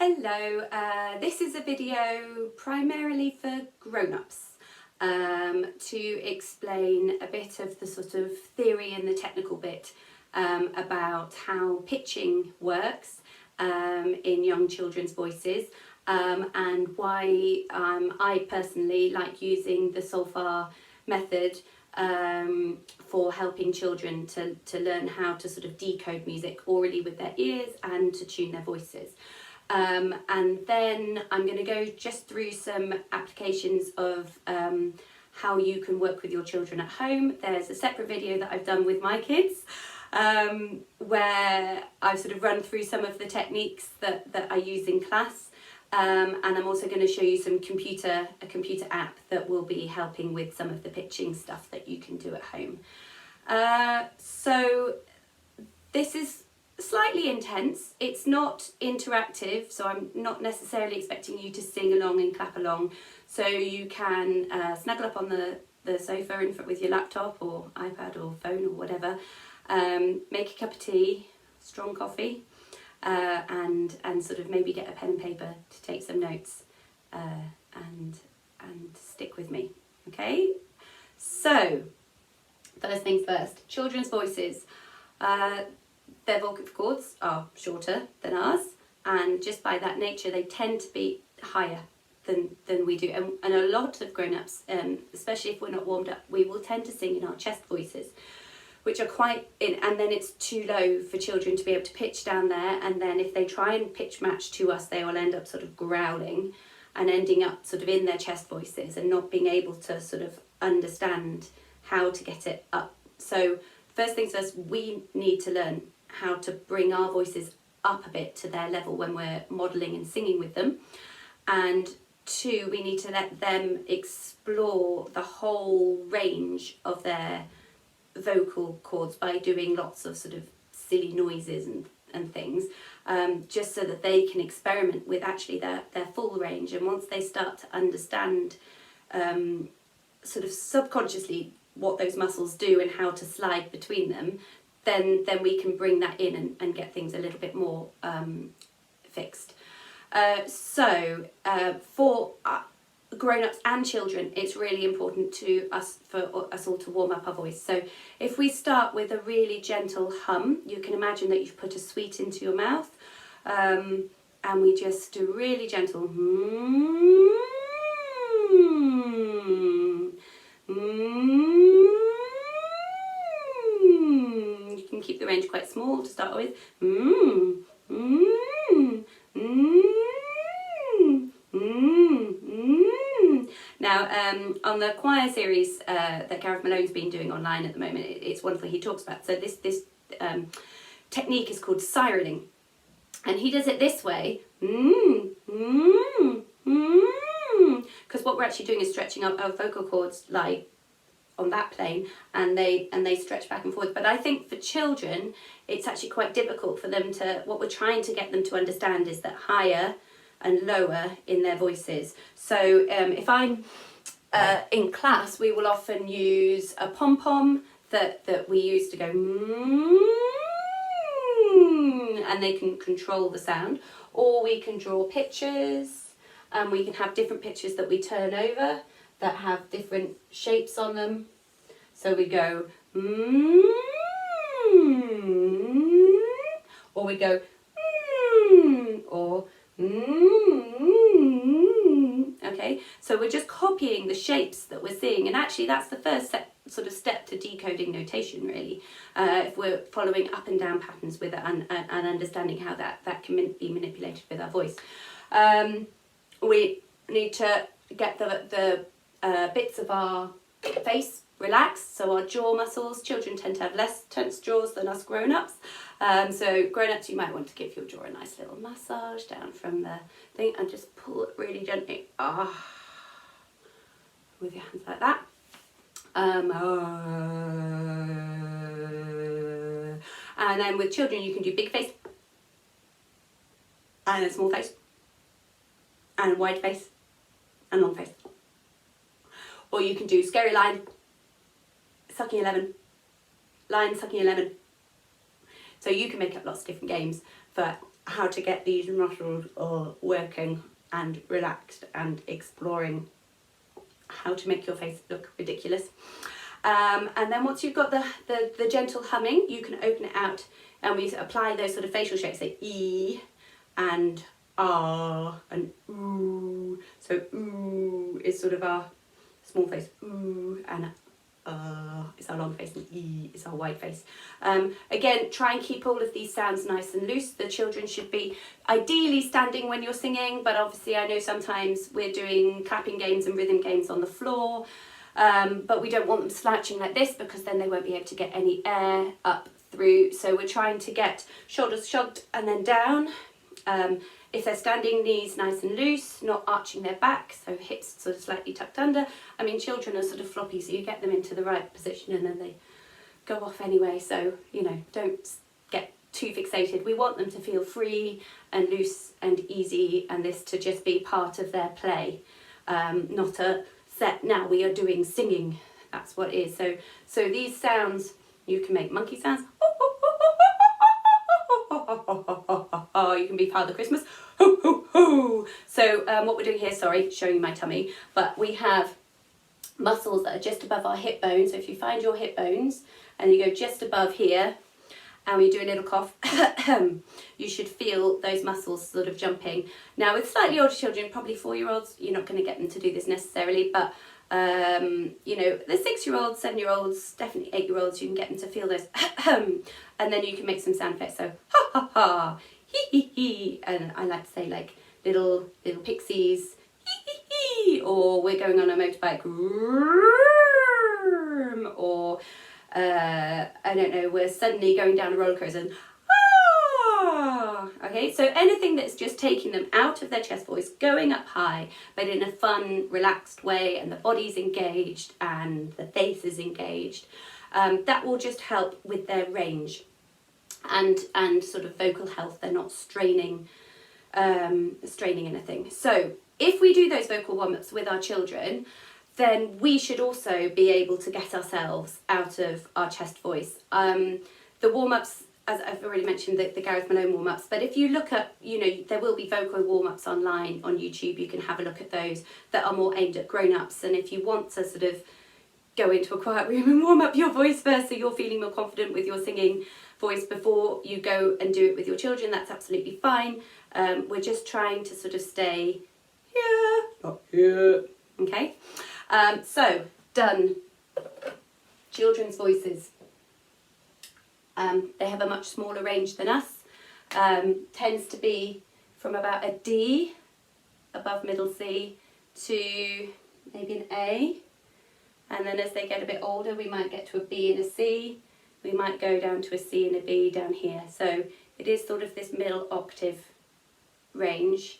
Hello, this is a video primarily for grown-ups to explain a bit of the sort of theory and the technical bit about how pitching works in young children's voices and why I personally like using the Solfa method for helping children to learn how to sort of decode music orally with their ears and to tune their voices. And then I'm going to go just through some applications of how you can work with your children at home. There's a separate video that I've done with my kids where I've sort of run through some of the techniques that I use in class. And I'm also going to show you a computer app that will be helping with some of the pitching stuff that you can do at home. So this is slightly intense. It's not interactive, so I'm not necessarily expecting you to sing along and clap along. So you can snuggle up on the sofa in front with your laptop or iPad or phone or whatever, make a cup of tea, strong coffee, and sort of maybe get a pen and paper to take some notes and stick with me. Okay, so first things first, children's voices. Their vocal cords are shorter than ours, and just by that nature they tend to be higher than we do, and a lot of grown-ups, especially if we're not warmed up, we will tend to sing in our chest voices, which are quite in, and then it's too low for children to be able to pitch down there, and then if they try and pitch match to us, they will end up sort of growling and ending up sort of in their chest voices and not being able to sort of understand how to get it up. So first things first, we need to learn how to bring our voices up a bit to their level when we're modelling and singing with them. And two, we need to let them explore the whole range of their vocal cords by doing lots of sort of silly noises and things, just so that they can experiment with actually their full range. And once they start to understand sort of subconsciously what those muscles do and how to slide between them, then we can bring that in and get things a little bit more fixed. So for grown-ups and children, it's really important for us all to warm up our voice. So if we start with a really gentle hum, you can imagine that you've put a sweet into your mouth, and we just do really gentle You can keep the range quite small to start with. Now, on the choir series that Gareth Malone's been doing online at the moment, it's wonderful. He talks about, so this technique is called sirening, and he does it this way, because what we're actually doing is stretching up our vocal cords like on that plane, and they stretch back and forth. But I think for children, it's actually quite difficult for them to, what we're trying to get them to understand is that higher and lower in their voices. So if I'm in class, we will often use a pom-pom that we use to go and they can control the sound, or we can draw pictures, and we can have different pictures that we turn over that have different shapes on them. So we go or we go or okay, so we're just copying the shapes that we're seeing, and actually that's the first step to decoding notation, really, if we're following up and down patterns with it and understanding how that can be manipulated with our voice. We need to get the bits of our face relaxed, so our jaw muscles. Children tend to have less tense jaws than us grown-ups, so grown-ups, you might want to give your jaw a nice little massage down from the thing and just pull it really gently with your hands like that. And then with children you can do big face and a small face and a wide face and long face, or you can do scary line sucking a lemon, lion sucking a lemon. So you can make up lots of different games for how to get these muscles working and relaxed and exploring how to make your face look ridiculous. And then once you've got the gentle humming, you can open it out, and we apply those sort of facial shapes, like E and ah and ooh. So ooh is sort of our small face, ooh, and is our long face, and E is our wide face. Again, try and keep all of these sounds nice and loose. The children should be ideally standing when you're singing, but obviously I know sometimes we're doing clapping games and rhythm games on the floor, but we don't want them slouching like this, because then they won't be able to get any air up through. So we're trying to get shoulders shrugged and then down. If they're standing, knees nice and loose, not arching their back, so hips sort of slightly tucked under. I mean, children are sort of floppy, so you get them into the right position and then they go off anyway. So, you know, don't get too fixated. We want them to feel free and loose and easy, and this to just be part of their play, not a set, now we are doing singing. That's what it is. So these sounds, you can make monkey sounds. You can be Father Christmas. Ho, ho, ho. So what we're doing here, sorry, showing you my tummy, but we have muscles that are just above our hip bones. So if you find your hip bones and you go just above here, and we do a little cough, you should feel those muscles sort of jumping. Now with slightly older children, probably 4-year-olds, you're not going to get them to do this necessarily, but you know, the 6-year-olds, 7-year-olds, definitely 8-year-olds, you can get them to feel those, and then you can make some sound effects. So ha ha ha, hee hee hee, and I like to say like little pixies, hee hee hee, or we're going on a motorbike, or I don't know, we're suddenly going down a roller coaster and okay, so anything that's just taking them out of their chest voice, going up high, but in a fun, relaxed way, and the body's engaged and the face is engaged, that will just help with their range and sort of vocal health. They're not straining anything. So if we do those vocal warm-ups with our children, then we should also be able to get ourselves out of our chest voice. The warm-ups, as I've already mentioned, the Gareth Malone warm-ups, but if you look at, you know, there will be vocal warm-ups online on YouTube. You can have a look at those that are more aimed at grown-ups, and if you want to sort of go into a quiet room and warm up your voice first so you're feeling more confident with your singing voice before you go and do it with your children, that's absolutely fine. We're just trying to sort of stay here, not here, okay? So, done. Children's voices. They have a much smaller range than us. Tends to be from about a D, above middle C, to maybe an A. And then as they get a bit older, we might get to a B and a C. We might go down to a C and a B down here. So it is sort of this middle octave range,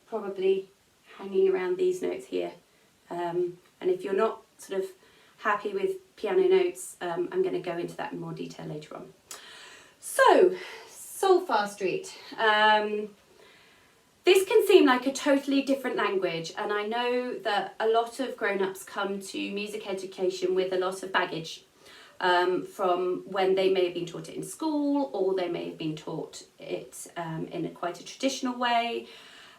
probably hanging around these notes here. And if you're not sort of happy with piano notes, I'm going to go into that in more detail later on. So, Solfa Street. This can seem like a totally different language, and I know that a lot of grown-ups come to music education with a lot of baggage from when they may have been taught it in school, or they may have been taught it in quite a traditional way.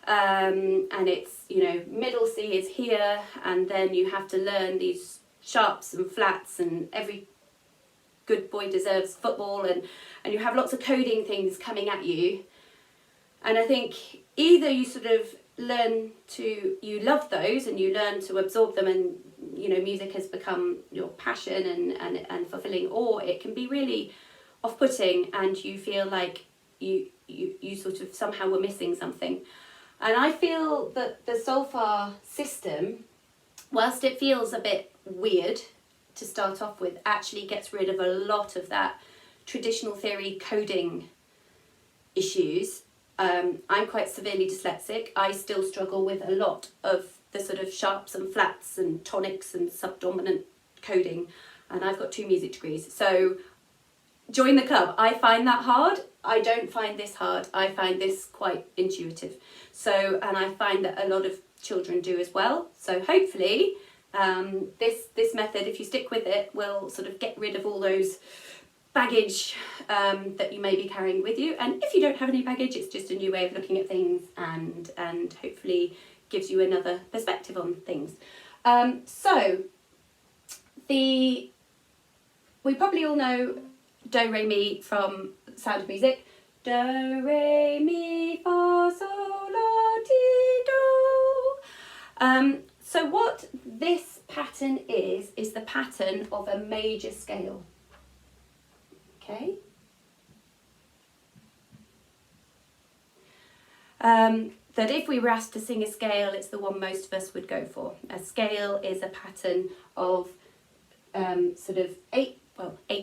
And it's, you know, middle C is here, and then you have to learn these sharps and flats, and every good boy deserves football, and you have lots of coding things coming at you. And I think either you sort of learn to, you love those and you learn to absorb them, and you know, music has become your passion and fulfilling, or it can be really off-putting and you feel like you sort of somehow were missing something. And I feel that the Solfa system, whilst it feels a bit weird to start off with, actually gets rid of a lot of that traditional theory coding issues. I'm quite severely dyslexic. I still struggle with a lot of the sort of sharps and flats and tonics and subdominant coding, and I've got 2 music degrees. So join the club. I find that hard. I don't find this hard. I find this quite intuitive. So, and I find that a lot of children do as well. So hopefully this method, if you stick with it, will sort of get rid of all those baggage that you may be carrying with you. And if you don't have any baggage, it's just a new way of looking at things, and hopefully gives you another perspective on things. We probably all know Do, Re, Mi from Sound of Music. Do, Re, Mi, Fa, Sol, La, Ti, Do. So what this pattern is the pattern of a major scale. Okay. That if we were asked to sing a scale, it's the one most of us would go for. A scale is a pattern of sort of eight,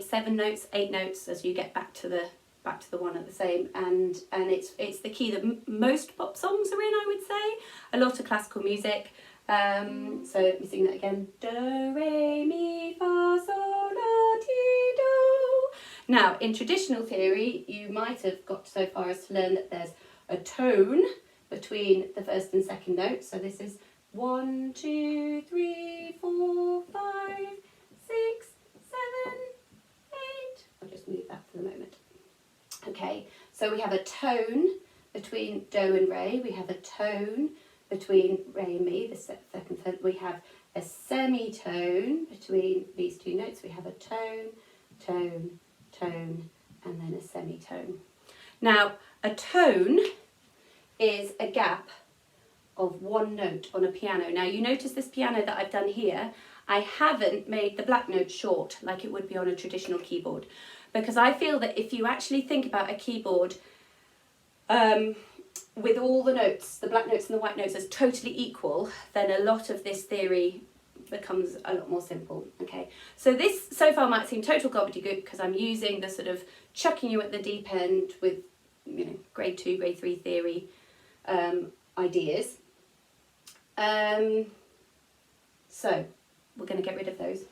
7 notes, 8 notes as you get back to the one at the same, and it's the key that most pop songs are in, I would say. A lot of classical music. So let me sing that again. Do, re, mi, fa, sol, la, ti, do. Now, in traditional theory, you might have got so far as to learn that there's a tone between the first and second note. So this is 1, 2, 3, 4, 5, 6, 7, 8. I'll just move that for the moment. Okay, so we have a tone between do and re. We have a tone between re and mi, the second, third. We have a semitone between these two notes. We have a tone, tone, tone, and then a semitone. Now, a tone is a gap of one note on a piano. Now, you notice this piano that I've done here, I haven't made the black note short like it would be on a traditional keyboard, because I feel that if you actually think about a keyboard with all the notes, the black notes and the white notes, as totally equal, then a lot of this theory becomes a lot more simple. Okay, so this so far might seem total gobbledygook because I'm using the sort of chucking you at the deep end with, you know, grade 2, grade 3 theory ideas. So we're going to get rid of those.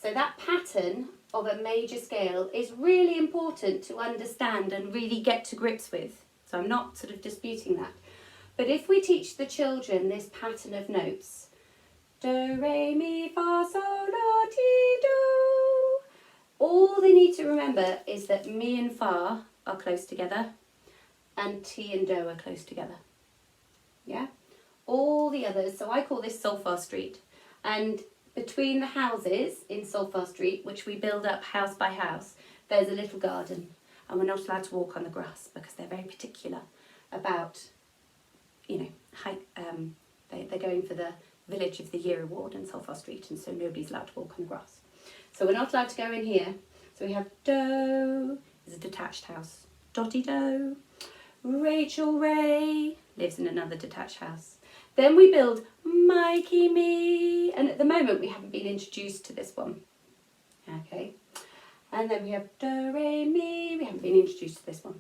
So that pattern of a major scale is really important to understand and really get to grips with. So I'm not sort of disputing that. But if we teach the children this pattern of notes, do, re, mi, fa, sol, la, ti, do, all they need to remember is that mi and fa are close together and ti and do are close together. Yeah? All the others, so I call this Solfa Street. And between the houses in Solfa Street, which we build up house by house, there's a little garden, and we're not allowed to walk on the grass because they're very particular about, you know, they're going for the Village of the Year award in Solfa Street, and so nobody's allowed to walk on the grass. So we're not allowed to go in here. So we have do is a detached house. Dotty do. Rachel Ray lives in another detached house. Then we build Mikey Me, and at the moment we haven't been introduced to this one. Okay, and then we have Do, Re, Mi, we haven't been introduced to this one.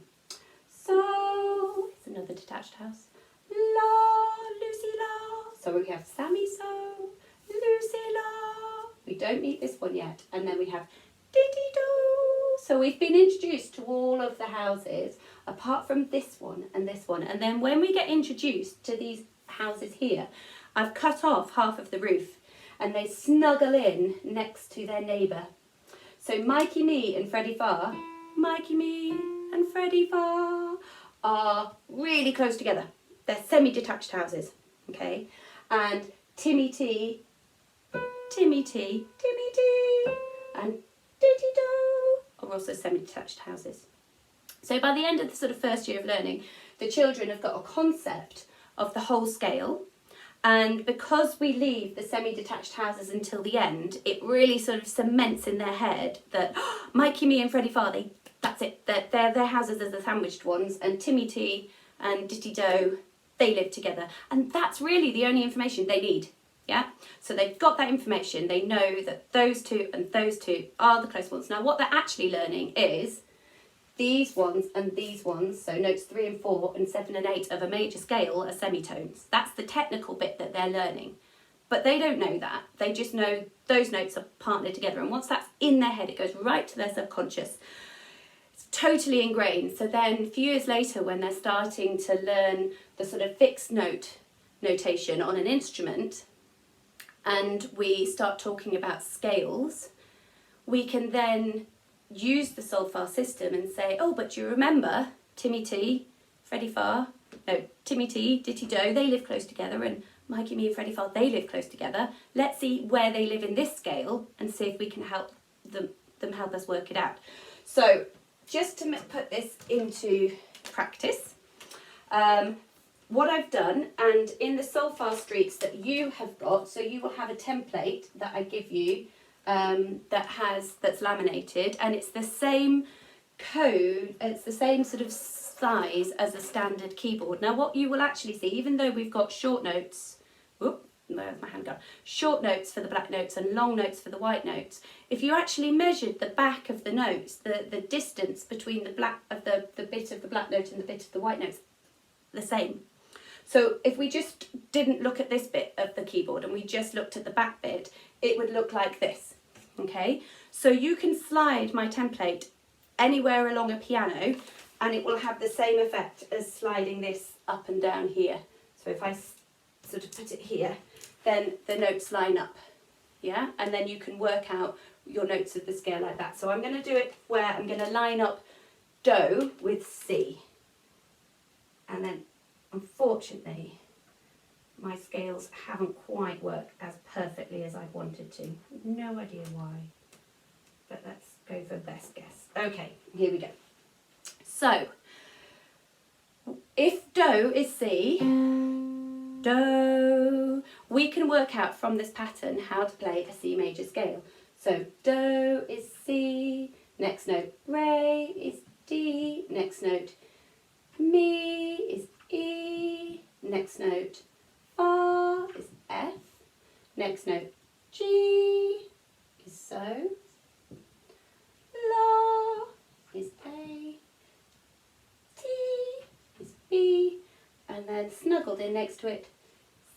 So, it's another detached house. La, Lucy La. So we have Sammy So, Lucy La. We don't need this one yet. And then we have Diddy Do. So we've been introduced to all of the houses, apart from this one and this one. And then when we get introduced to these houses here, I've cut off half of the roof and they snuggle in next to their neighbour. So Mikey Me and Freddie Farr, Mikey Me and Freddie Farr are really close together. They're semi-detached houses, okay? And Timmy T, Timmy T, Timmy T and Diddy Do are also semi-detached houses. So by the end of the sort of first year of learning, the children have got a concept of the whole scale, and because we leave the semi-detached houses until the end, it really sort of cements in their head that Mikey, Me and Freddie Farr, that's it, their houses are the sandwiched ones, and Timmy T and Diddy Do, they live together, and that's really the only information they need. Yeah, so they've got that information, they know that those two and those two are the close ones. Now what they're actually learning is these ones and these ones, so notes 3 and 4 and 7 and 8 of a major scale are semitones. That's the technical bit that they're learning. But they don't know that. They just know those notes are partnered together. And once that's in their head, it goes right to their subconscious. It's totally ingrained. So then a few years later, when they're starting to learn the sort of fixed note notation on an instrument, and we start talking about scales, we can then use the Solfa system and say, oh, but you remember Timmy T, Freddie Farr, no, Timmy T, Ditty Doe, they live close together, and Mikey, me and Freddie Farr, they live close together. Let's see where they live in this scale and see if we can help them help us work it out. So just to put this into practice, what I've done, and in the Solfa streets that you have got, so you will have a template that I give you that's laminated, and it's the same code, it's the same sort of size as a standard keyboard. Now what you will actually see, even though we've got short notes, where's my hand gone? Short notes for the black notes and long notes for the white notes. If you actually measured the back of the notes, the distance between the bit of the black note and the bit of the white notes, the same. So if we just didn't look at this bit of the keyboard and we just looked at the back bit, it would look like this, okay? So you can slide my template anywhere along a piano and it will have the same effect as sliding this up and down here. So if I sort of put it here, then the notes line up, yeah? And then you can work out your notes of the scale like that. So I'm going to do it where I'm going to line up Do with C. And then, unfortunately, my scales haven't quite worked as perfectly as I wanted to. No idea why, but let's go for best guess. Okay, here we go. So, if Do is C, Do, we can work out from this pattern how to play a C major scale. So Do is C, next note Re is D, next note Mi is E, next note Fa is F, next note G is So, La is A, T is B, and then snuggled in next to it,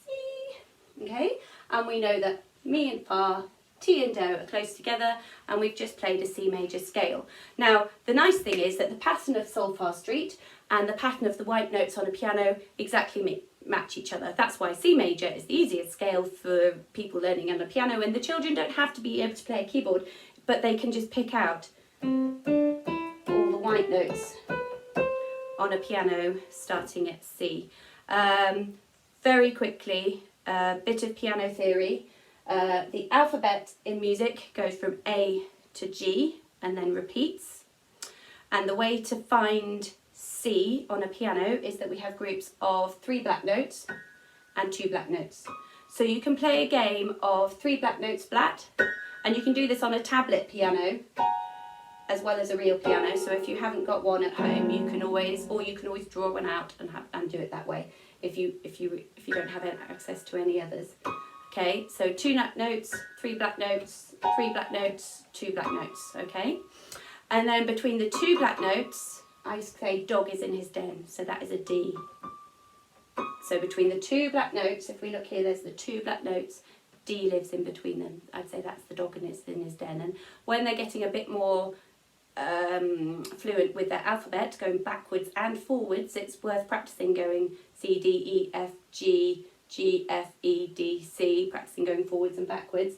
C, okay? And we know that Mi and Fa, T and Do are close together, and we've just played a C major scale. Now, the nice thing is that the pattern of Solfa Street and the pattern of the white notes on a piano exactly match each other. That's why C major is the easiest scale for people learning on a piano, and the children don't have to be able to play a keyboard, but they can just pick out all the white notes on a piano starting at C. Very quickly, a bit of piano theory. The alphabet in music goes from A to G and then repeats. And the way to find C on a piano is that we have groups of 3 black notes and 2 black notes. So you can play a game of 3 black notes flat, and you can do this on a tablet piano as well as a real piano. So if you haven't got one at home, you can always draw one out and do it that way if you don't have access to any others. Okay, so 2 notes, 3 black notes, 3 black notes, 2 black notes, okay? And then between the 2 black notes, I say dog is in his den, so that is a D. So between the 2 black notes, if we look here, there's the 2 black notes, D lives in between them. I'd say that's the dog in his den. And when they're getting a bit more fluent with their alphabet, going backwards and forwards, it's worth practicing going C, D, E, F, G, G, F, E, D, C, practicing going forwards and backwards.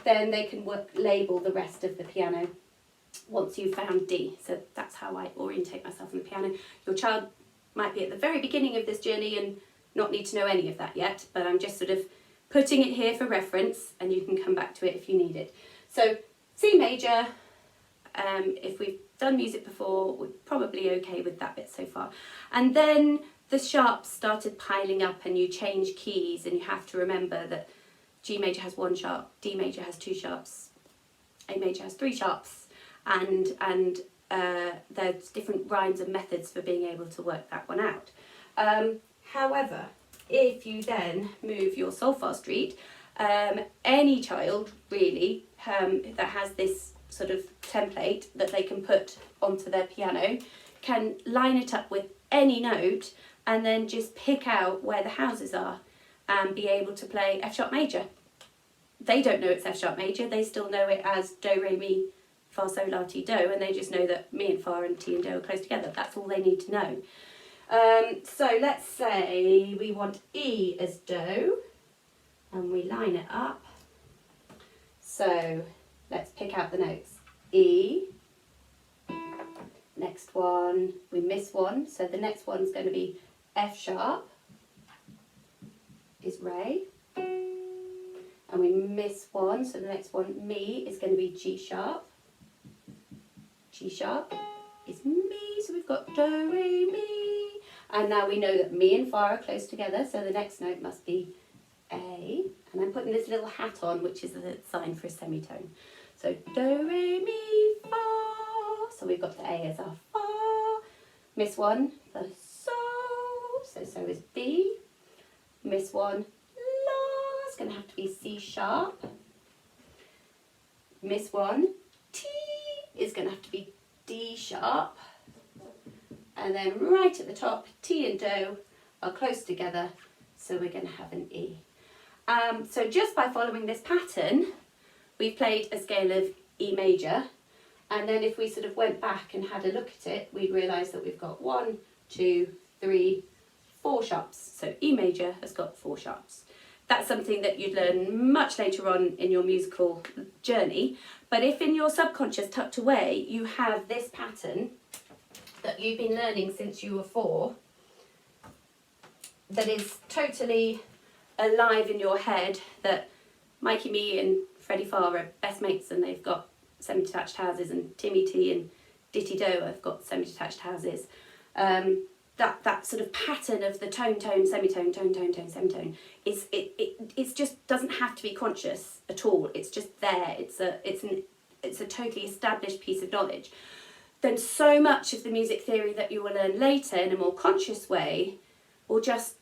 Then they can label the rest of the piano once you've found D. So that's how I orientate myself on the piano. Your child might be at the very beginning of this journey and not need to know any of that yet, but I'm just sort of putting it here for reference, and you can come back to it if you need it. So C major, if we've done music before, we're probably okay with that bit so far. And then the sharps started piling up, and you change keys, and you have to remember that G major has 1 sharp, D major has 2 sharps, A major has 3 sharps, and there's different rhymes and methods for being able to work that one out. However, if you then move your Solfa Street, any child really that has this sort of template that they can put onto their piano can line it up with any note and then just pick out where the houses are and be able to play F sharp major. They don't know it's F sharp major, they still know it as Do, Re, Mi, Fa, Sol, La, Ti, Do, and they just know that Mi and Fa and Ti and Do are close together. That's all they need to know. So let's say we want E as Do, and we line it up So let's pick out the notes. E. Next one, we miss one, so the next one's going to be F sharp, is Ray. And we miss one, so the next one, me, is going to be G sharp. G sharp is me, so we've got do, re, mi. And now we know that mi and fa are close together, so the next note must be A. And I'm putting this little hat on, which is the sign for a semitone. So do, re, mi, fa. So we've got the A as our fa. Miss one, the so is B. Miss one, la, it's going to have to be C sharp. Miss one, T is going to have to be D sharp. And then right at the top, T and do are close together, so we're going to have an E. So just by following this pattern, we've played a scale of E major, and then if we sort of went back and had a look at it, we'd realise that we've got 1, 2, 3, 4 sharps. So E major has got 4 sharps. That's something that you'd learn much later on in your musical journey. But if in your subconscious tucked away, you have this pattern that you've been learning since you were 4, that is totally alive in your head, that Mikey, me and Freddie Farr are best mates and they've got semi-detached houses, and Timmy T and Ditty Do have got semi-detached houses. That sort of pattern of the tone, semitone, tone, semitone, it's just doesn't have to be conscious at all. It's just there. It's a totally established piece of knowledge. Then so much of the music theory that you will learn later in a more conscious way will just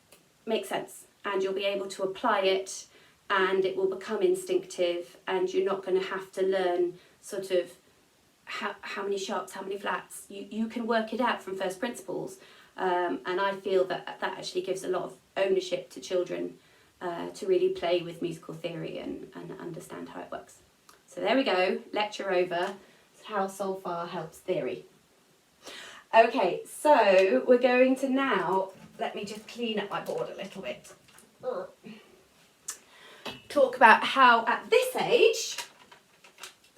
make sense, and you'll be able to apply it, and it will become instinctive, and you're not going to have to learn sort of how many sharps, how many flats. You can work it out from first principles, and I feel that actually gives a lot of ownership to children to really play with musical theory and understand how it works. So there we go, lecture over. It's how Solfa helps theory. Okay, so we're going to now, let me just clean up my board a little bit. Talk about how at this age,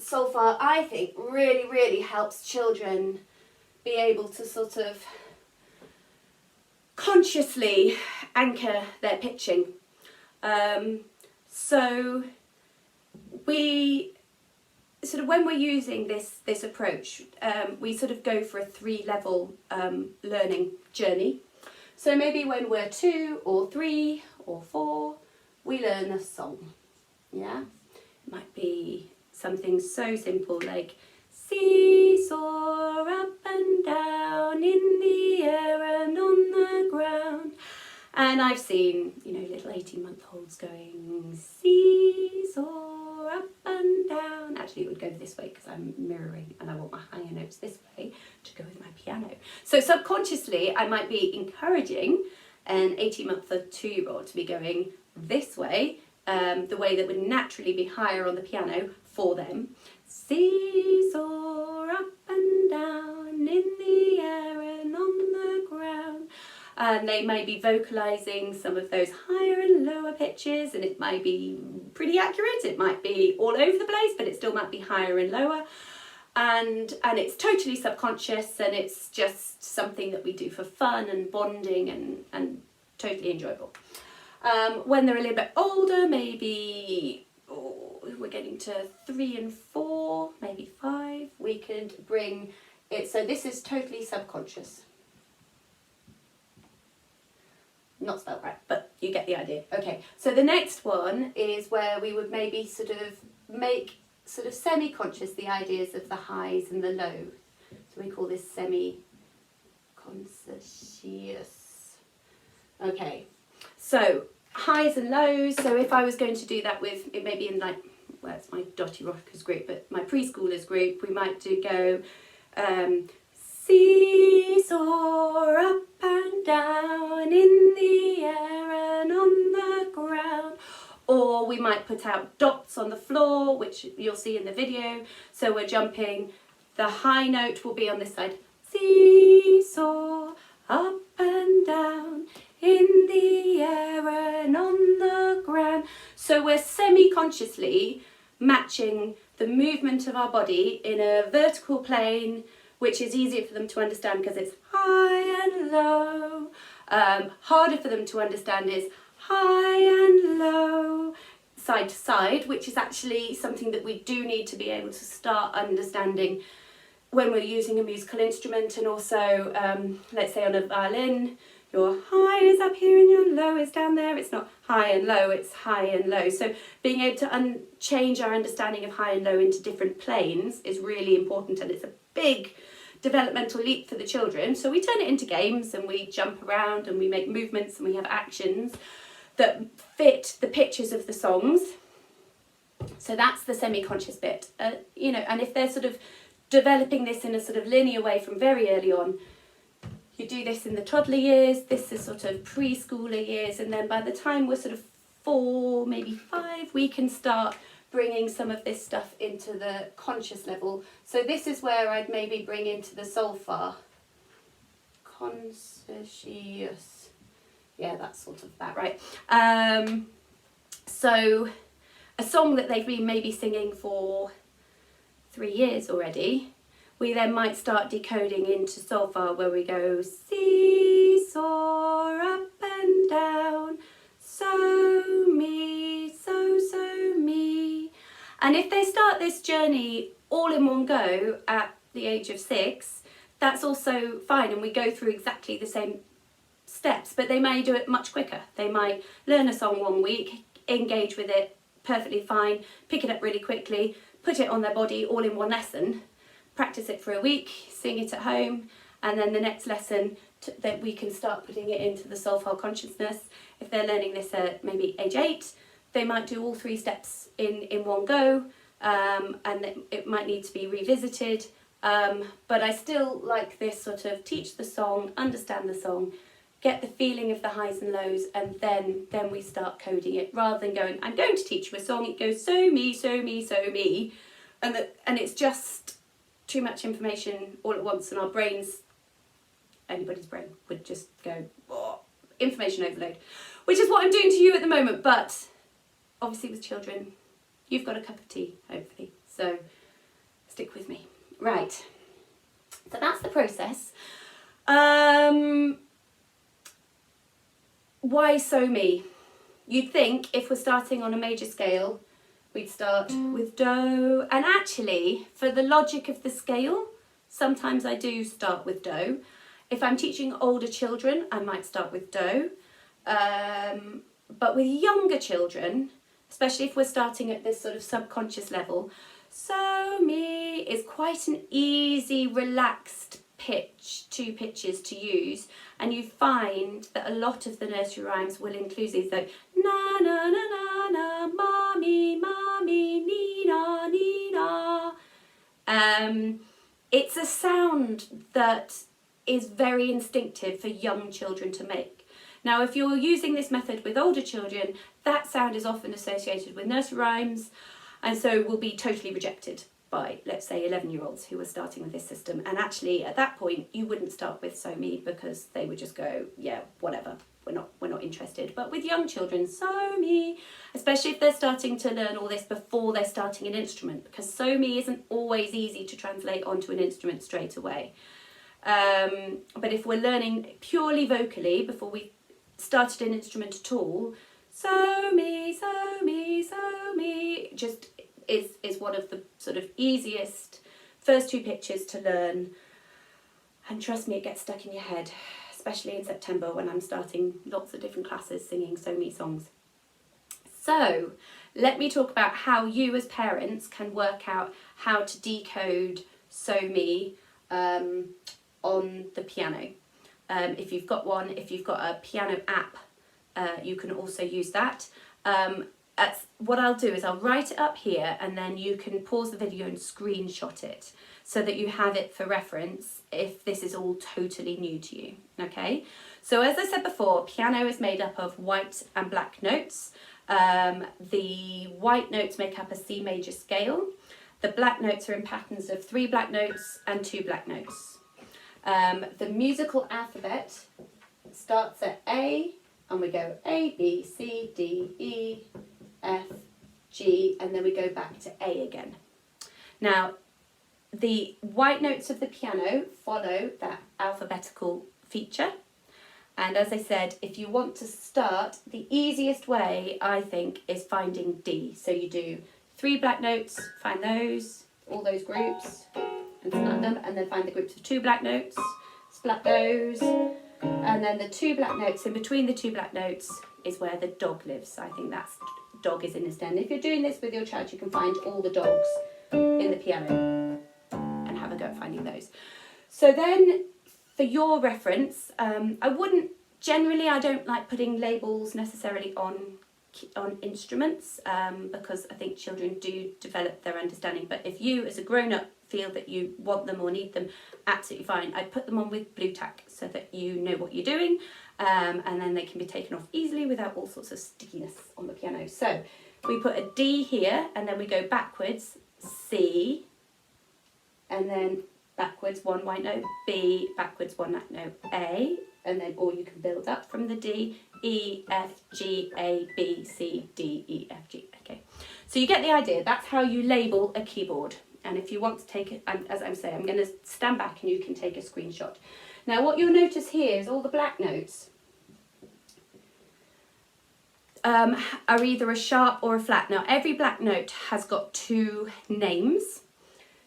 Solfa, I think, really helps children be able to sort of consciously anchor their pitching. So we sort of, when we're using this approach, we sort of go for a 3-level learning journey. So maybe when we're 2 or 3 or 4, we learn a song. Yeah, it might be something so simple like seesaw up and down in the air and on the ground. And I've seen, little 18-month-olds going seesaw up and down. Actually, it would go this way because I'm mirroring and I want my higher notes this way to go with my piano. So subconsciously, I might be encouraging an 18-month or 2-year-old to be going this way, the way that would naturally be higher on the piano for them. Seesaw up and down in the air and on the ground. And they may be vocalising some of those higher and lower pitches, and it might be pretty accurate, it might be all over the place, but it still might be higher and lower. And it's totally subconscious, and it's just something that we do for fun and bonding and totally enjoyable. When they're a little bit older, maybe we're getting to 3 and 4, maybe 5, we could bring it, so this is totally subconscious. Not spelled right, but you get the idea. Okay, so the next one is where we would maybe sort of make sort of semi-conscious the ideas of the highs and the lows. So we call this semi-conscious. Okay, so highs and lows. So if I was going to do that with, it may be in like, well, it's my Dotty Rockers group, but my preschoolers group, we might go seesaw up and down in the air and on the ground. Or we might put out dots on the floor, which you'll see in the video. So we're jumping, the high note will be on this side. Seesaw up and down in the air and on the ground. So we're semi-consciously matching the movement of our body in a vertical plane, which is easier for them to understand because it's high and low. Harder for them to understand is high and low, side to side, which is actually something that we do need to be able to start understanding when we're using a musical instrument. And also, let's say on a violin, your high is up here and your low is down there. It's not high and low, it's high and low. So being able to change our understanding of high and low into different planes is really important, and it's a big developmental leap for the children. So we turn it into games, and we jump around and we make movements and we have actions that fit the pitches of the songs. So that's the semi-conscious bit, you know. And if they're sort of developing this in a sort of linear way from very early on, you do this in the toddler years, this is sort of preschooler years, and then by the time we're sort of 4, maybe 5, we can start bringing some of this stuff into the conscious level. So this is where I'd maybe bring into the Solfa. Conscious. Yeah, that's sort of that, right? So a song that they've been maybe singing for 3 years already, we then might start decoding into Solfa, where we go seesaw up and down, so me, so me. And if they start this journey all in one go at the age of 6, that's also fine, and we go through exactly the same steps, but they may do it much quicker. They might learn a song 1 week, engage with it perfectly fine, pick it up really quickly, put it on their body all in one lesson, practice it for a week, sing it at home, and then the next lesson that we can start putting it into the Solfa consciousness. If they're learning this at maybe age 8, they might do all 3 steps in one go, and it might need to be revisited. But I still like this sort of teach the song, understand the song, get the feeling of the highs and lows, and then we start coding it, rather than going, I'm going to teach you a song, it goes so me, so me, so me, and it's just too much information all at once, and our brains, anybody's brain, would just go, oh, information overload, which is what I'm doing to you at the moment. But obviously with children, you've got a cup of tea, hopefully, so stick with me. Right, so that's the process. Why so me? You'd think if we're starting on a major scale, we'd start with Do, and actually for the logic of the scale, sometimes I do start with Do. If I'm teaching older children, I might start with Do, but with younger children, especially if we're starting at this sort of subconscious level, so me is quite an easy, relaxed pitch, 2 pitches to use, and you find that a lot of the nursery rhymes will include these, like na na na na na, mommy mommy, nee na nee na. It's a sound that is very instinctive for young children to make. Now, if you're using this method with older children, that sound is often associated with nursery rhymes, and so will be totally rejected by, let's say, 11-year-olds who are starting with this system. And actually at that point you wouldn't start with so me, because they would just go, yeah, whatever, we're not interested. But with young children, so me, especially if they're starting to learn all this before they're starting an instrument, because so me isn't always easy to translate onto an instrument straight away. But if we're learning purely vocally before we started an instrument at all, so me, so me, so me, just is one of the sort of easiest first 2 pitches to learn. And trust me, it gets stuck in your head, especially in September when I'm starting lots of different classes singing so me songs. So let me talk about how you as parents can work out how to decode so me on the piano. If you've got one, if you've got a piano app, you can also use that. What I'll do is I'll write it up here, and then you can pause the video and screenshot it so that you have it for reference if this is all totally new to you, okay? So as I said before, piano is made up of white and black notes. The white notes make up a C major scale. The black notes are in patterns of 3 black notes and 2 black notes. The musical alphabet starts at A, and we go A, B, C, D, E, F, G, and then we go back to A again. Now, the white notes of the piano follow that alphabetical feature. And as I said, if you want to start, the easiest way, I think, is finding D. So you do 3 black notes, find those, all those groups, and splat them, and then find the groups of 2 black notes, splat those, and then the 2 black notes, in between the 2 black notes is where the dog lives. I think that's, dog is in his den. If you're doing this with your child, you can find all the dogs in the piano and have a go at finding those. So then, for your reference, I don't like putting labels necessarily on instruments because I think children do develop their understanding. But if you, as a grown-up, feel that you want them or need them, absolutely fine. I put them on with blue tack so that you know what you're doing, and then they can be taken off easily without all sorts of stickiness on the piano. So we put a D here, and then we go backwards, C, and then backwards 1 white note, B, backwards 1 white note, A, and then, or you can build up from the D, E, F, G, A, B, C, D, E, F, G. Okay, so you get the idea. That's how you label a keyboard. And if you want to take it, as I'm saying, I'm going to stand back and you can take a screenshot. Now what you'll notice here is all the black notes are either a sharp or a flat. Now every black note has got 2 names.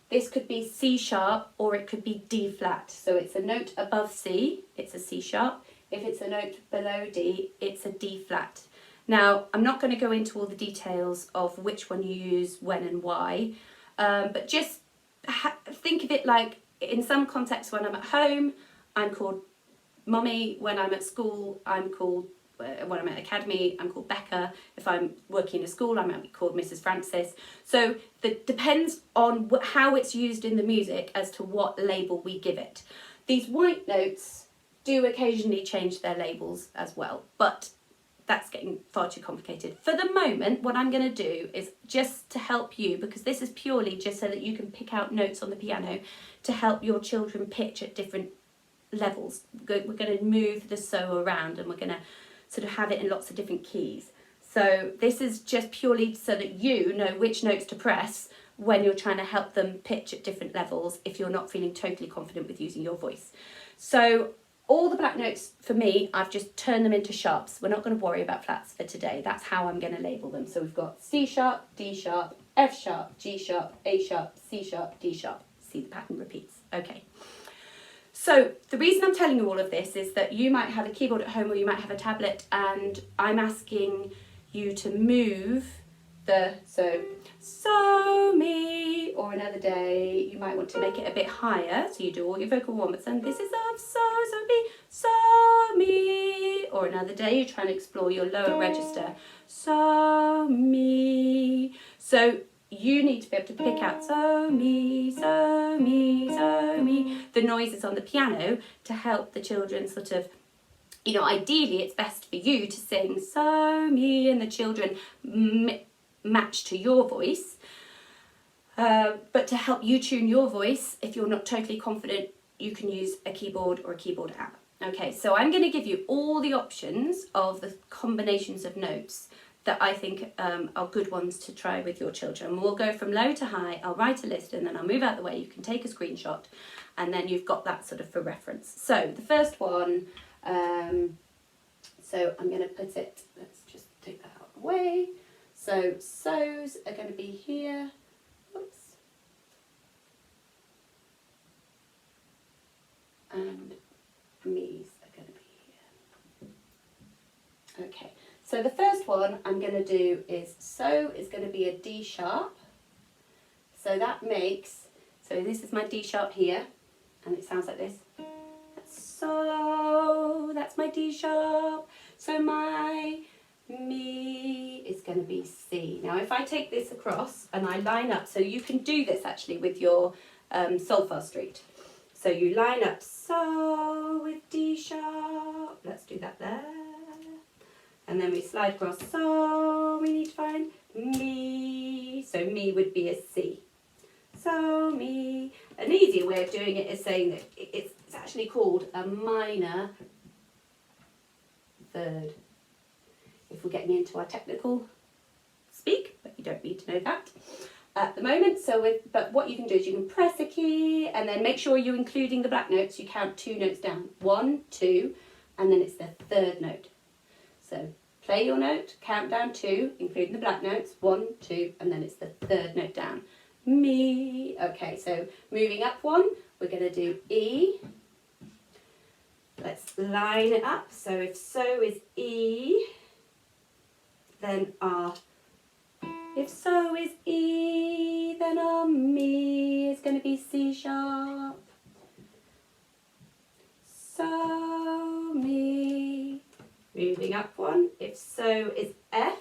This could be C sharp or it could be D flat. So it's a note above C, it's a C sharp. If it's a note below D, it's a D flat. Now, I'm not going to go into all the details of which one you use, when and why, but just think of it like, in some contexts, when I'm at home, I'm called Mummy. When I'm at school, I'm called, when I'm at academy, I'm called Becca. If I'm working in a school, I might be called Mrs. Francis. So that depends on how it's used in the music as to what label we give it. These white notes do occasionally change their labels as well, but that's getting far too complicated. For the moment, what I'm going to do is just to help you, because this is purely just so that you can pick out notes on the piano to help your children pitch at different levels. We're going to move the so around and we're going to sort of have it in lots of different keys. So this is just purely so that you know which notes to press when you're trying to help them pitch at different levels if you're not feeling totally confident with using your voice. So all the black notes, for me, I've just turned them into sharps. We're not going to worry about flats for today. That's how I'm going to label them. So we've got C sharp, D sharp, F sharp, G sharp, A sharp, C sharp, D sharp. See, the pattern repeats. Okay. So the reason I'm telling you all of this is that you might have a keyboard at home or you might have a tablet, and I'm asking you to move the so me, or another day you might want to make it a bit higher, so you do all your vocal warm-ups and this is of so me, or another day you're trying to explore your lower register, so me. So you need to be able to pick out so me, so me, so me, the noises on the piano to help the children sort of, you know, ideally it's best for you to sing so me and the children match to your voice, but to help you tune your voice, if you're not totally confident, you can use a keyboard or a keyboard app. Okay, so I'm going to give you all the options of the combinations of notes that I think are good ones to try with your children. We'll go from low to high, I'll write a list and then I'll move out the way, you can take a screenshot and then you've got that sort of for reference. So the first one, so I'm going to put it, let's just take that out of the way. So so's are going to be here, oops, and me's are going to be here. Okay, so the first one I'm going to do is so is going to be a D sharp. So that makes, so this is my D sharp here, and it sounds like this. So that's my D sharp. So my me is going to be C. Now if I take this across and I line up, so you can do this actually with your Solfa street. So you line up so with D sharp, let's do that there. And then we slide across, so we need to find me. So me would be a C. So me. An easier way of doing it is saying that it's actually called a minor third. If we're getting into our technical speak, but you don't need to know that at the moment. But what you can do is you can press a key and then make sure you're including the black notes. You count 2 notes down, 1, 2, and then it's the 3rd note. So play your note, count down 2, including the black notes, 1, 2, and then it's the 3rd note down. Me. Okay, so moving up 1, we're going to do E. Let's line it up. So if so is E, then our, if so is E, then our Mi is going to be C sharp. So, Mi. Moving up 1, if so is F.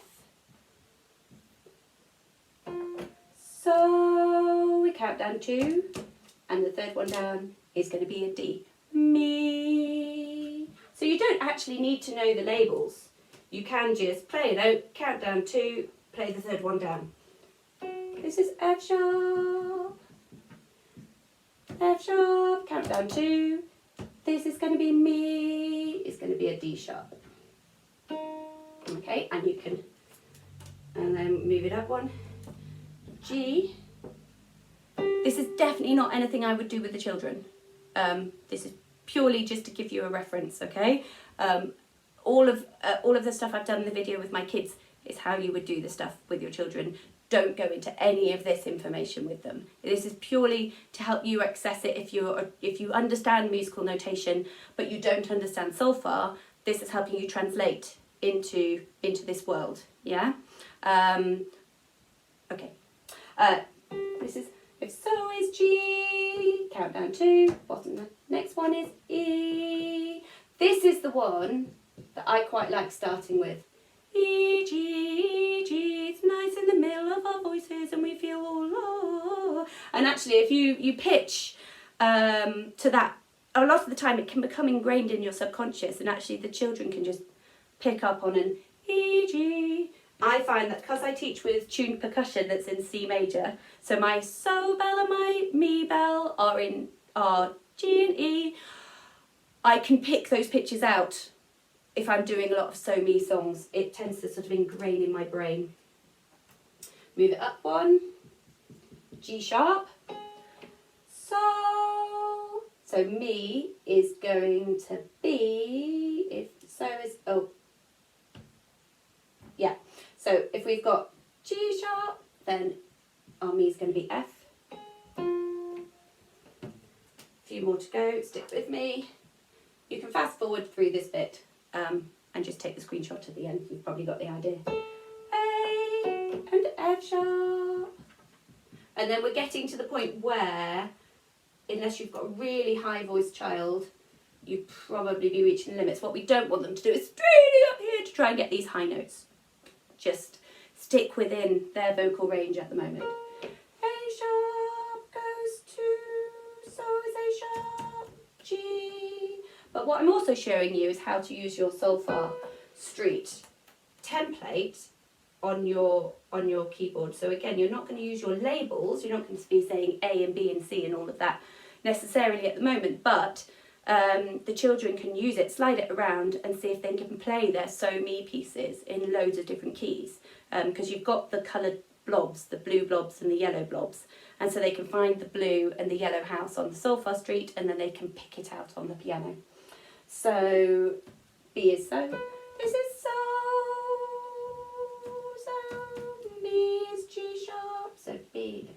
So we count down 2, and the 3rd one down is going to be a D. Mi. So you don't actually need to know the labels. You can just play a note, count down 2, play the 3rd one down. This is F sharp. F sharp, count down 2. This is going to be Mi. It's going to be a D sharp. Okay, and you can, and then move it up 1. G. This is definitely not anything I would do with the children. This is purely just to give you a reference, okay? All of the stuff I've done in the video with my kids is how you would do the stuff with your children. Don't go into any of this information with them. This is purely to help you access it if you understand musical notation but you don't understand solfa. This is helping you translate into this world. Yeah. Okay. This is if so is G. Count down 2. Bottom. The next one is E. This is the one that I quite like starting with. E, G, E, G. It's nice in the middle of our voices and we feel all low. And actually if you pitch to that, a lot of the time it can become ingrained in your subconscious and actually the children can just pick up on an E, G. I find that because I teach with tuned percussion that's in C major, so my So bell and my Mi bell are G and E, I can pick those pitches out. If I'm doing a lot of So Mi songs, it tends to sort of ingrain in my brain. Move it up 1, G sharp. So Mi is going to be, if so is, oh, yeah. So if we've got G sharp, then our Mi is going to be F. A few more to go, stick with me. You can fast forward through this bit and just take the screenshot at the end. You've probably got the idea. A and F sharp. And then we're getting to the point where, unless you've got a really high voiced child, you'd probably be reaching limits. What we don't want them to do is really up here to try and get these high notes. Just stick within their vocal range at the moment. A sharp goes to, so is A sharp, G. But what I'm also showing you is how to use your solfa street template on your keyboard. So again, you're not going to use your labels. You're not going to be saying A and B and C and all of that necessarily at the moment, but the children can use it, slide it around and see if they can play their So Mi pieces in loads of different keys, because you've got the coloured blobs, the blue blobs and the yellow blobs, and so they can find the blue and the yellow house on the solfa street and then they can pick it out on the piano. So B is So, this is So, Mi is G sharp, so B,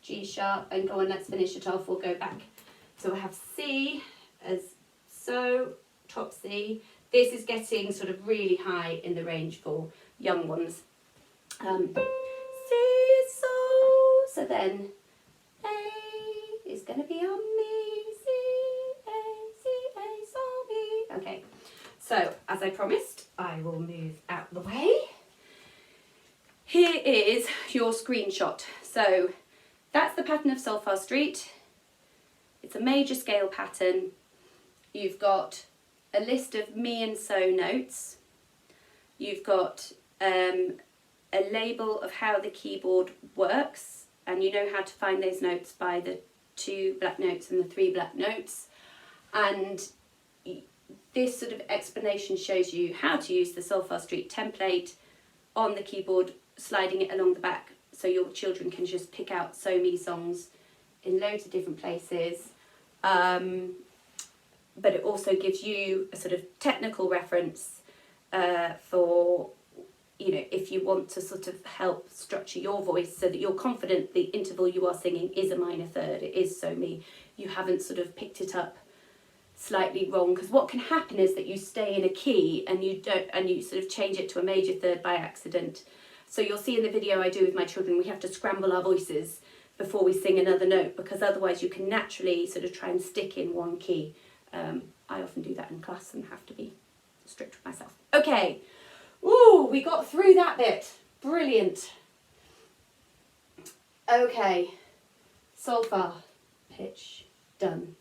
G sharp, and go on, let's finish it off, we'll go back. So we have C as So, top C. This is getting sort of really high in the range for young ones. C is So then A is going to be on Mi, C, A, So, Mi. Okay, so as I promised, I will move out the way. Here is your screenshot. So that's the pattern of solfa street. It's a major scale pattern. You've got a list of Mi and So notes. You've got a label of how the keyboard works, and you know how to find those notes by the 2 black notes and the 3 black notes. And this sort of explanation shows you how to use the solfa street template on the keyboard sliding it along the back so your children can just pick out So Me songs in loads of different places. But it also gives you a sort of technical reference for, you know, if you want to sort of help structure your voice so that you're confident the interval you are singing is a minor third, it is So Me. You haven't sort of picked it up slightly wrong, because what can happen is that you stay in a key and you sort of change it to a major third by accident. So you'll see in the video I do with my children, we have to scramble our voices before we sing another note, because otherwise you can naturally sort of try and stick in one key. I often do that in class and have to be strict with myself. Okay, ooh, we got through that bit. Brilliant. Okay, Solfa, pitch, done.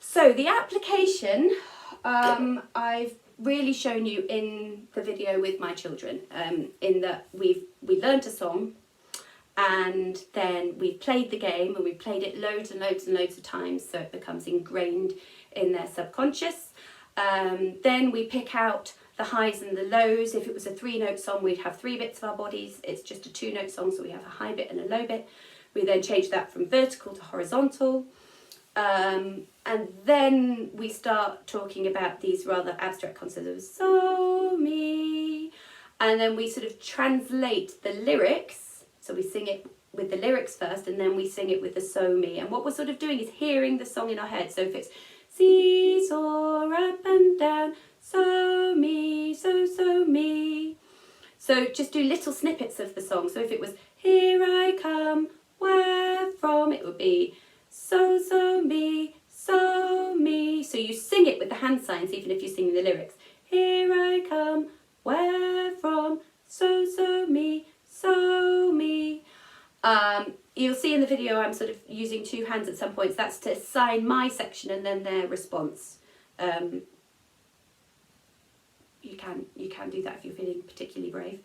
So the application, I've really shown you in the video with my children, in that we learned a song, and then we've played the game, and we've played it loads and loads and loads of times so it becomes ingrained in their subconscious. Then we pick out the highs and the lows. If it was a 3-note song, we'd have 3 bits of our bodies. It's just a 2-note song, so we have a high bit and a low bit. We then change that from vertical to horizontal. And then we start talking about these rather abstract concepts of So Me. And then we sort of translate the lyrics. So we sing it with the lyrics first, and then we sing it with the So Me. And what we're sort of doing is hearing the song in our head. So if it's seesaw up and down, So Me, so me. So just do little snippets of the song. So if it was here I come, where from, it would be so me, so me. So you sing it with the hand signs, even if you're singing the lyrics. Here I come, where from, so me, so me. You'll see in the video I'm sort of using 2 hands at some points. That's to sign my section and then their response. You can do that if you're feeling particularly brave.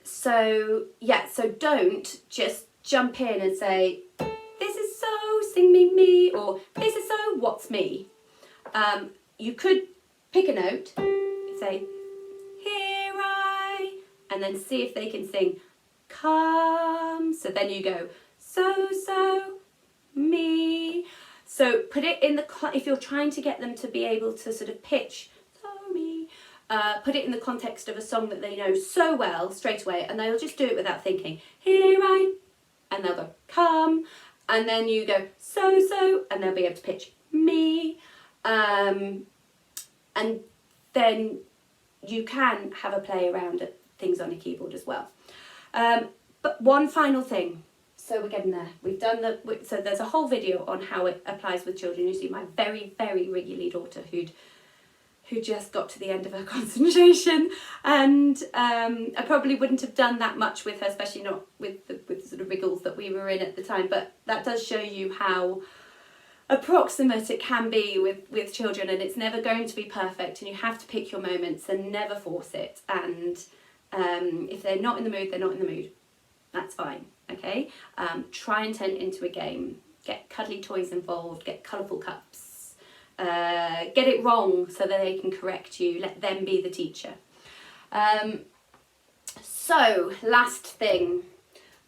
So yeah, so don't just jump in and say, this is so, sing me, or this is so, what's me? You could pick a note, say, here I, and then see if they can sing, come. So then you go, so, me. So put it in the, if you're trying to get them to be able to sort of pitch, so me, put it in the context of a song that they know so well straight away, and they'll just do it without thinking, here I, and they'll go, come, and then you go, so, and they'll be able to pitch me, and then you can have a play around at things on a keyboard as well. But one final thing, so we're getting there. We've done so there's a whole video on how it applies with children. You see my very, very wriggly daughter who just got to the end of her concentration, and I probably wouldn't have done that much with her, especially not with the sort of wriggles that we were in at the time, but that does show you how approximate it can be with children, and it's never going to be perfect, and you have to pick your moments and never force it, and if they're not in the mood, they're not in the mood. That's fine, okay? Try and turn it into a game. Get cuddly toys involved, get colourful cups, get it wrong so that they can correct you, let them be the teacher. So, last thing,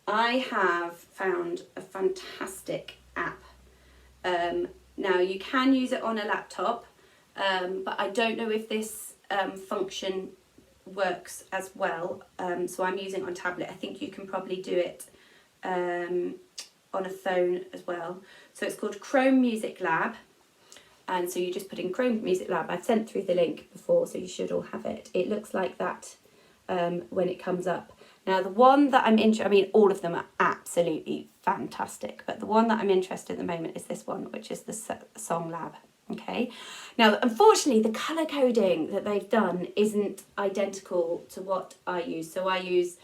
I have found a fantastic app. Now you can use it on a laptop, but I don't know if this function works as well, so I'm using it on tablet. I think you can probably do it on a phone as well. So it's called Chrome Music Lab, and so you just put in Chrome Music Lab. I've sent through the link before, so you should all have it. It looks like that when it comes up. Now the one that I'm interested, I mean all of them are absolutely fantastic, but the one that I'm interested in at the moment is this one, which is the Song Lab. Okay, now unfortunately the colour coding that they've done isn't identical to what I use. So I use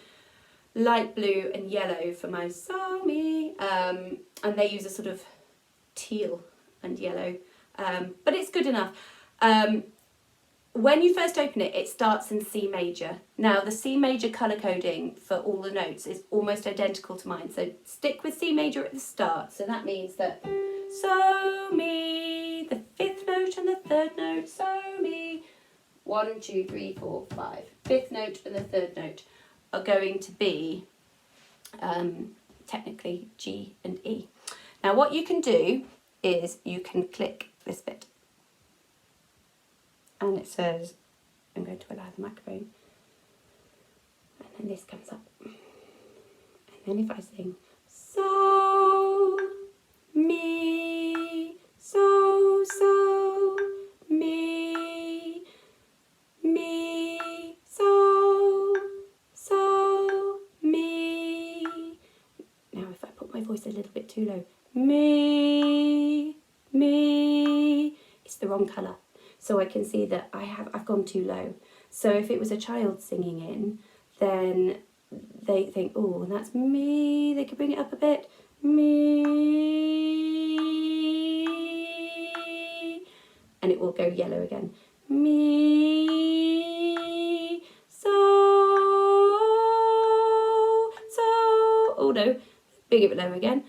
light blue and yellow for my So Me, and they use a sort of teal and yellow, but it's good enough. When you first open it, it starts in C major. Now the C major colour coding for all the notes is almost identical to mine, so stick with C major at the start. So that means that So Me, the 5th note and the 3rd note, So Me, 1, 2, 3, 4, 5. fifth note and the third note are going to be technically G and E. Now what you can do is you can click this bit and it says, I'm going to allow the microphone, and then this comes up. And then if I sing so, mi, so, mi, so, mi. Now if I put my voice a little bit too low, mi, it's the wrong colour. So I can see that I've gone too low. So if it was a child singing in, then they think, oh, that's me. They could bring it up a bit. Me. And it will go yellow again. Me. So. Oh no. Bring it low again.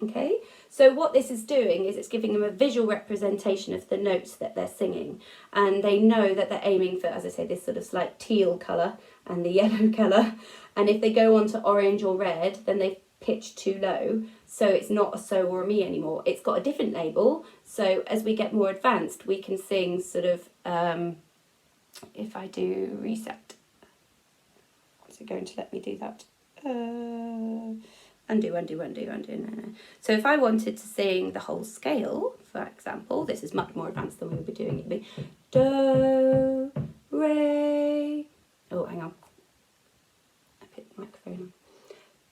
Okay, so what this is doing is it's giving them a visual representation of the notes that they're singing, and they know that they're aiming for, as I say, this sort of slight teal colour and the yellow colour, and if they go on to orange or red, then they've pitched too low, so it's not a so or a mi anymore. It's got a different label, so as we get more advanced, we can sing sort of, if I do reset, is it going to let me do that? Undo. No. So if I wanted to sing the whole scale, for example, this is much more advanced than we would be doing. It'd be do, re. Oh, hang on. I put the microphone on.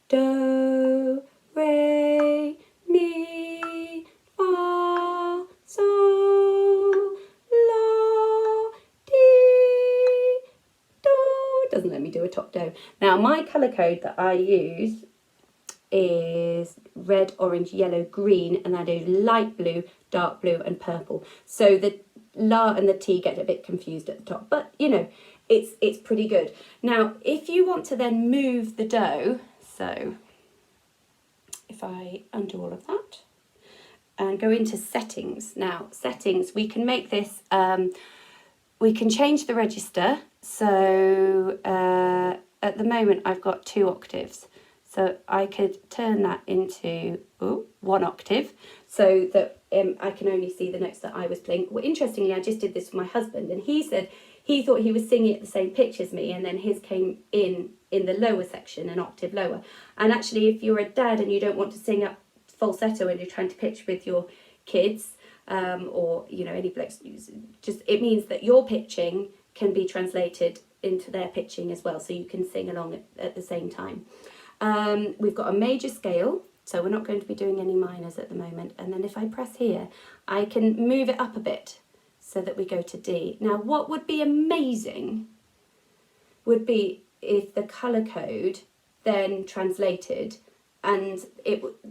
Do, re, mi, fa, sol, la, ti, do. It doesn't let me do a top do. Now my colour code that I use is red, orange, yellow, green, and I do light blue, dark blue and purple. So the la and the T get a bit confused at the top, but you know, it's pretty good. Now if you want to then move the do, so if I undo all of that and go into settings. Now settings, we can make this, we can change the register. So at the moment I've got 2 octaves. So I could turn that into 1 octave so that I can only see the notes that I was playing. Well, interestingly, I just did this with my husband, and he said he thought he was singing at the same pitch as me, and then his came in the lower section, an octave lower. And actually, if you're a dad and you don't want to sing up falsetto and you're trying to pitch with your kids, or you know, any blokes, just it means that your pitching can be translated into their pitching as well, so you can sing along at the same time. We've got a major scale, so we're not going to be doing any minors at the moment. And then if I press here, I can move it up a bit so that we go to D. Now, what would be amazing would be if the colour code then translated and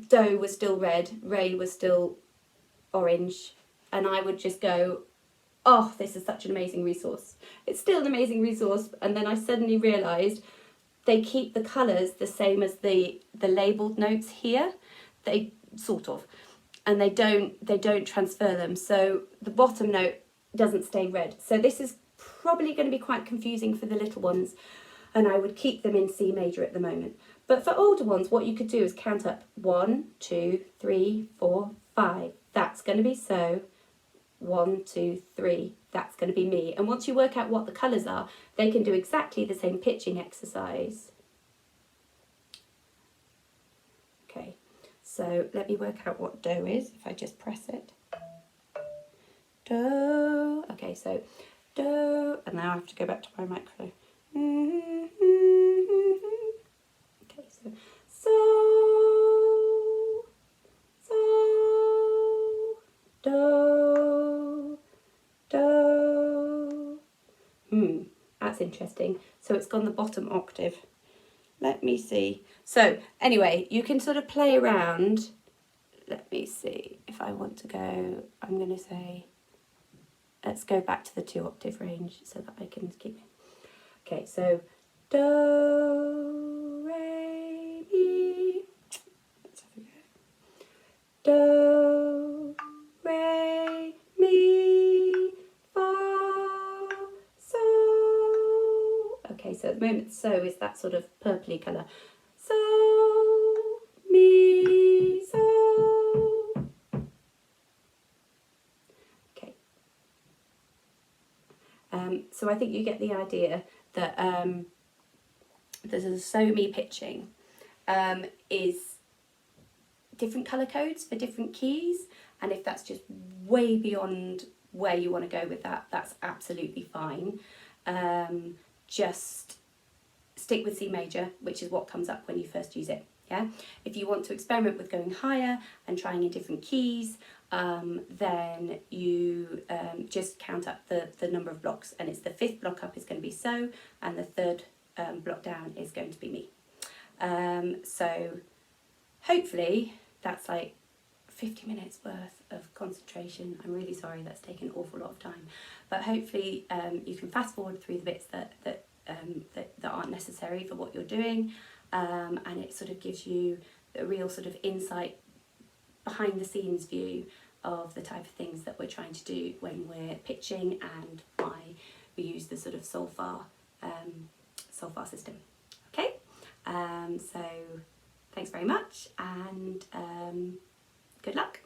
do was still red, re was still orange, and I would just go, oh, this is such an amazing resource. It's still an amazing resource, and then I suddenly realised they keep the colours the same as the labelled notes here. They sort of, and they don't transfer them. So the bottom note doesn't stay red. So this is probably going to be quite confusing for the little ones, and I would keep them in C major at the moment. But for older ones, what you could do is count up 1, 2, 3, 4, 5. That's going to be so. 1, 2, 3. That's going to be me. And once you work out what the colours are, they can do exactly the same pitching exercise. Okay, so let me work out what do is if I just press it. Do. Okay, so do, and now I have to go back to my microphone. Okay, so do. That's interesting. So it's gone the bottom octave. Let me see. So anyway, you can sort of play around. Let me see if I want to go. I'm going to say, let's go back to the 2 octave range so that I can keep. Okay, so do, re, mi. Okay, so at the moment so is that sort of purpley colour. So, mi, so. Okay. So I think you get the idea that the so mi pitching is different colour codes for different keys, and if that's just way beyond where you want to go with that, that's absolutely fine. Just stick with C major, which is what comes up when you first use it. Yeah. If you want to experiment with going higher and trying in different keys, then you just count up the number of blocks, and it's the 5th block up is going to be so, and the 3rd block down is going to be mi. So hopefully that's like 50 minutes worth of concentration. I'm really sorry that's taken an awful lot of time, but hopefully you can fast forward through the bits that aren't necessary for what you're doing, and it sort of gives you a real sort of insight, behind the scenes view of the type of things that we're trying to do when we're pitching, and why we use the sort of Solfa system. Okay, so thanks very much, and good luck.